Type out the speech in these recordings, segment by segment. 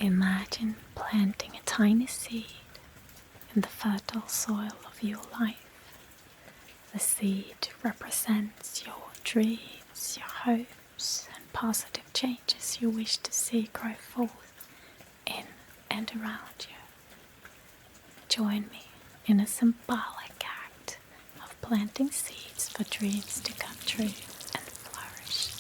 Imagine planting a tiny seed in the fertile soil of your life. The seed represents your dreams, your hopes, and positive changes you wish to see grow forth in and around you. Join me in a symbolic act of planting seeds for dreams to come true and flourish.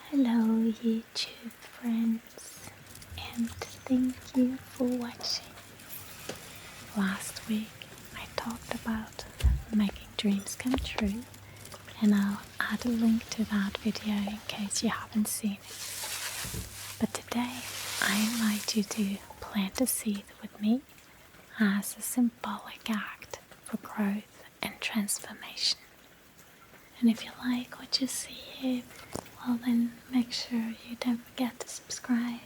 Hello YouTube friends, and thank you for watching. Last week I talked about making dreams come true, and I'll add a link to that video in case you haven't seen it. But today I invite you to plant a seed with me as a symbolic act for growth and transformation. And if you like what you see here, well then make sure you don't forget to subscribe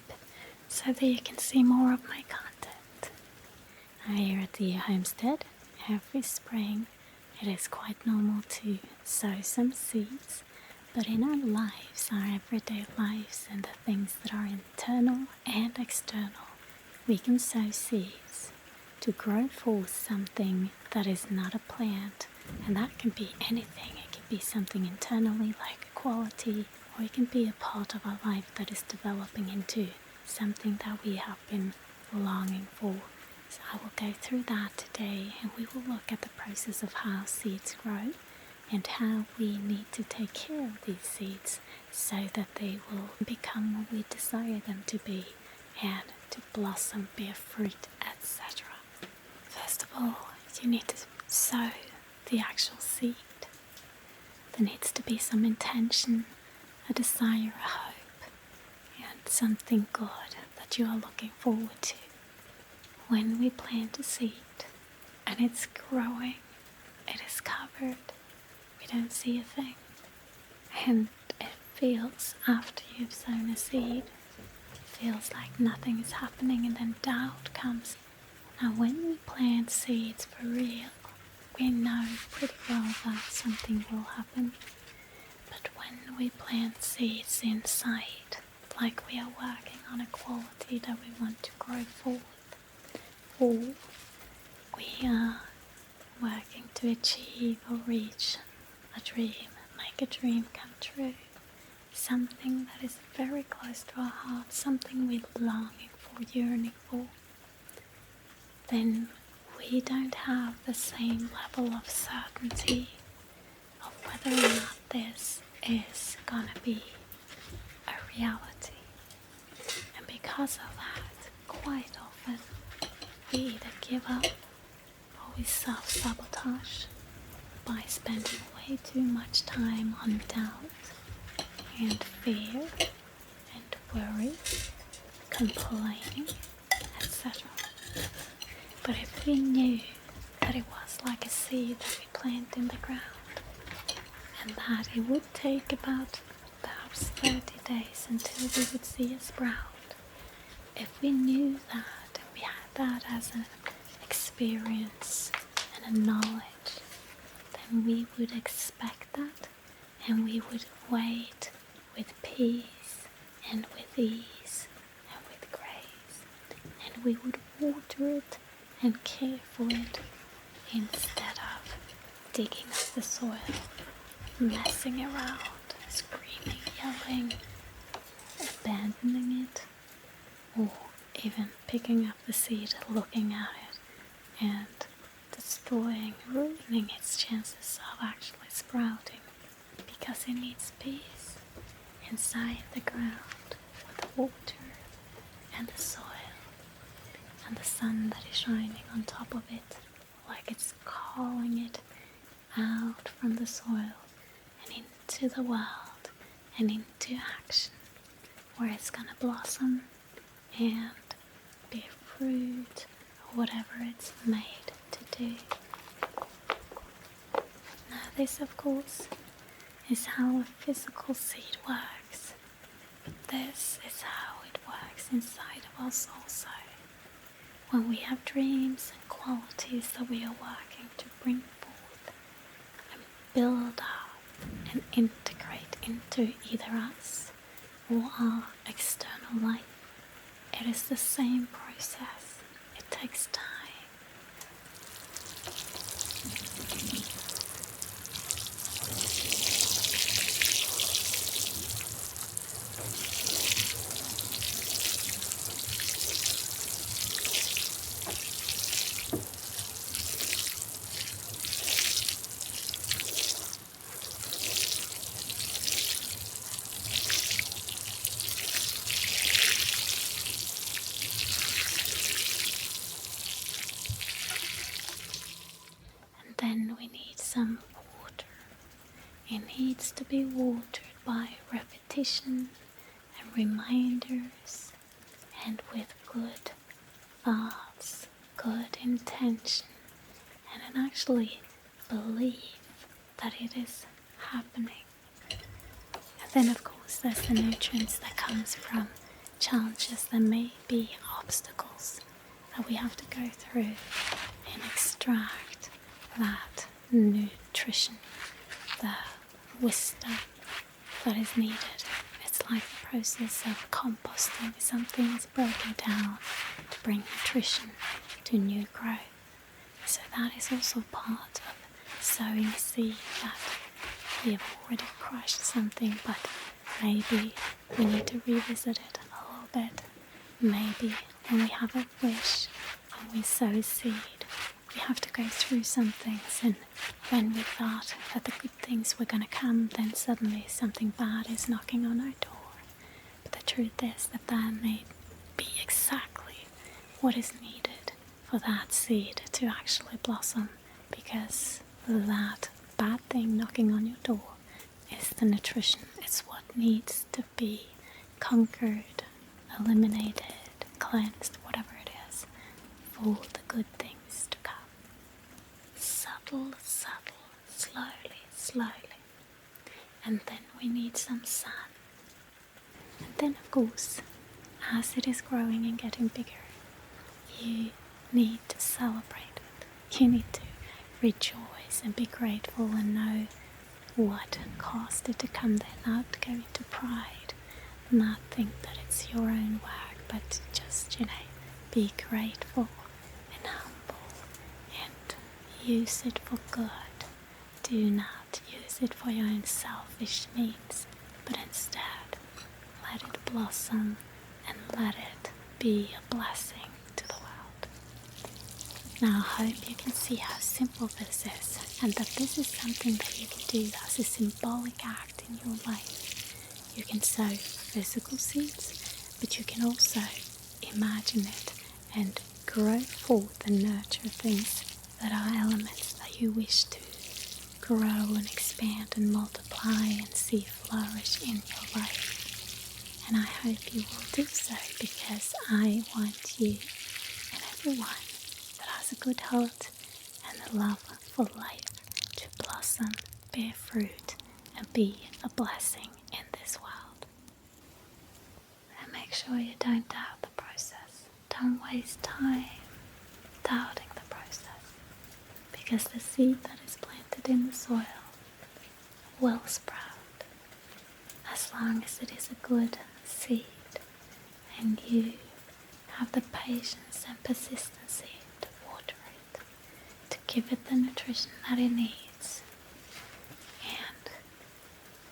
so that you can see more of my content. Now here at the homestead, every spring it is quite normal to sow some seeds, but in our lives, our everyday lives and the things that are internal and external, we can sow seeds to grow forth something that is not a plant, and that can be anything. It can be something internally like a quality, or it can be a part of our life that is developing into something that we have been longing for. So I will go through that today, and we will look at the process of how seeds grow and how we need to take care of these seeds so that they will become what we desire them to be and to blossom, bear fruit, etc. First of all, you need to sow the actual seed. There needs to be some intention, a desire, a hope, and something good that you are looking forward to. When we plant a seed and it's growing, it is covered, we don't see a thing. And it feels, after you've sown a seed, it feels like nothing is happening, and then doubt comes. Now when we plant seeds for real, we know pretty well that something will happen. But when we plant seeds inside, like we are working on a quality that we want to grow forth, or we are working to achieve or reach a dream, make a dream come true, something that is very close to our heart, something we're longing for, yearning for, then we don't have the same level of certainty of whether or not this is gonna be a reality. And because of that, quite often we either give up or we self-sabotage by spending way too much time on doubt and fear and worry, complaining, etc. But if we knew that it was like a seed that we plant in the ground, and that it would take about perhaps 30 days until we would see a sprout, if we knew that and we had that as an experience and a knowledge, then we would expect that, and we would wait with peace and with ease and with grace, and we would water it and care for it instead of digging up the soil, messing around, screaming, yelling, abandoning it, or even picking up the seed, looking at it, and destroying, ruining its chances of actually sprouting, because it needs peace inside the ground with the water and the soil and the sun that is shining on top of it, like it's calling it out from the soil and into the world and into action, where it's gonna blossom and bear fruit or whatever it's made to do. Now this, of course, is how a physical seed works, but this is how it works inside of us also. When we have dreams and qualities that we are working to bring forth and build up and integrate into either us or our external life, it is the same process. It takes time. Then we need some water. It needs to be watered by repetition and reminders, and with good thoughts, good intention, and an actually belief that it is happening. And then of course there's the nutrients that comes from challenges that may be obstacles that we have to go through and extract that nutrition, the wisdom that is needed. It's like the process of composting. Something is broken down to bring nutrition to new growth. So that is also part of sowing a seed, that we have already crushed something, but maybe we need to revisit it a little bit. Maybe when we have a wish, when we sow a seed, we have to go through some things, and when we thought that the good things were going to come, then suddenly something bad is knocking on our door. But the truth is that that may be exactly what is needed for that seed to actually blossom, because that bad thing knocking on your door is the nutrition. It's what needs to be conquered, eliminated, cleansed, whatever it is, for the good things to come. Subtle, slowly. And then we need some sun. And then of course, as it is growing and getting bigger, you need to celebrate it. You need to rejoice and be grateful and know what caused it to come there. Not go into pride, not think that it's your own work, but just, be grateful and humble and use it for good. Do not use it for your own selfish needs, but instead let it blossom and let it be a blessing to the world. Now I hope you can see how simple this is, and that this is something that you can do as a symbolic act in your life. You can sow physical seeds, but you can also imagine it and grow forth and nurture things that are elements that you wish to grow and expand and multiply and see flourish in your life. And I hope you will do so, because I want you and everyone that has a good heart and a love for life to blossom, bear fruit, and be a blessing in this world. And make sure you don't doubt the process. Don't waste time doubting the process, because the seed that is planted in the soil will sprout, as long as it is a good seed and you have the patience and persistency to water it, to give it the nutrition that it needs, and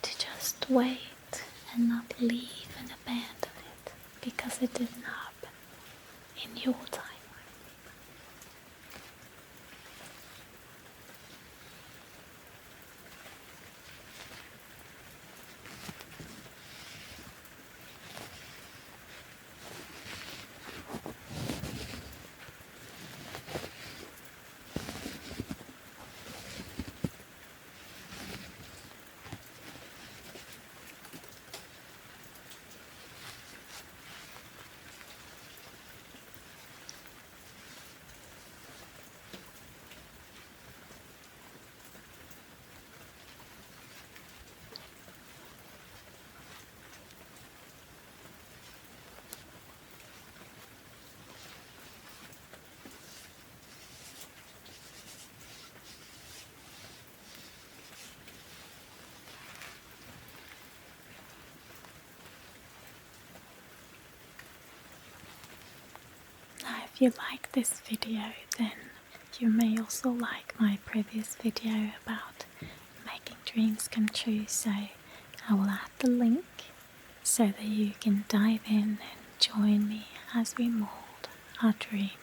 to just wait and not leave and abandon it because it didn't happen in your time. you like this video, then you may also like my previous video about making dreams come true, so I will add the link so that you can dive in and join me as we mold our dreams.